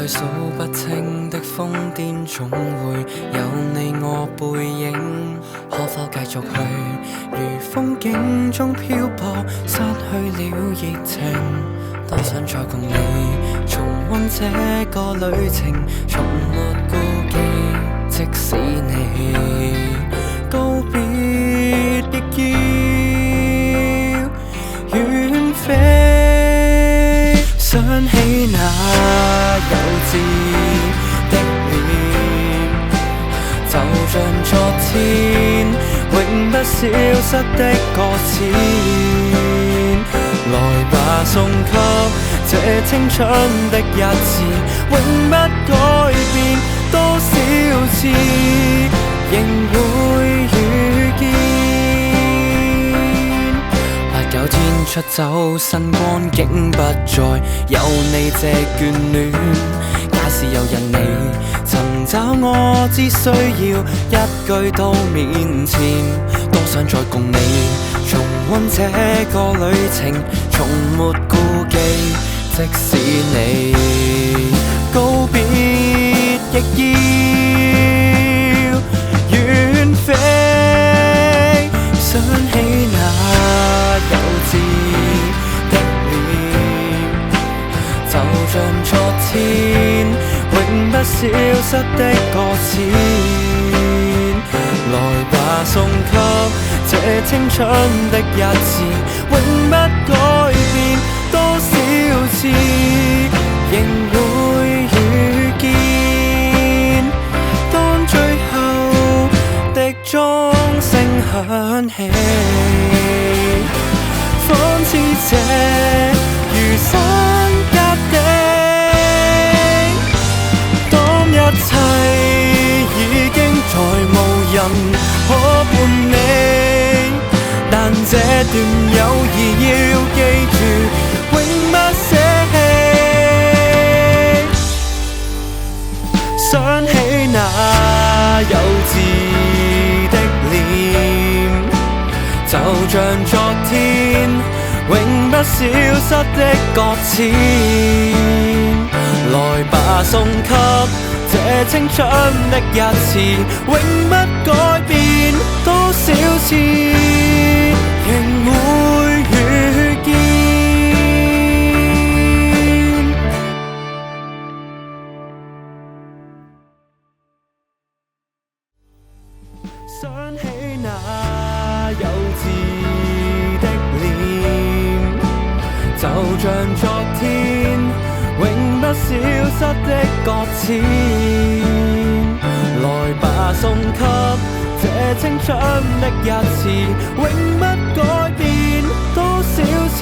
在數不清的瘋癲，總會有你我背影。可否繼續去，如風景中漂泊，失去了熱情。多想再共你重溫這個旅程，從沒顧忌。即使你告別亦要遠飛，想起那幼稚的臉，就像昨天永不消失的擱淺。來吧，送給這青春的一次，永不改變，多少次仍會遇見。8、9天出走，新光景不再有你這眷戀。假使有人你尋找我，只需要一句到面前。多想再共你重溫這個旅程，從沒顧忌。即使你告別亦要遠飛，想起那幼稚的臉，就像昨天永不消失的擱淺。來吧，送給這青春的一次，永不改變，多少次仍會遇見。當最後的鐘聲響起，仿似這餘生一地。當一切已經再無人可伴你，但這段友誼要記住，永不捨棄。想起那幼稚的臉，就像昨天永不消失的擱淺。來吧，送給這青春的一次，永不改變，多少次仍會遇見。想起那幼稚的臉，就像昨天永不消失的擱淺。來吧，送給這青春的一次，永不改變，多少次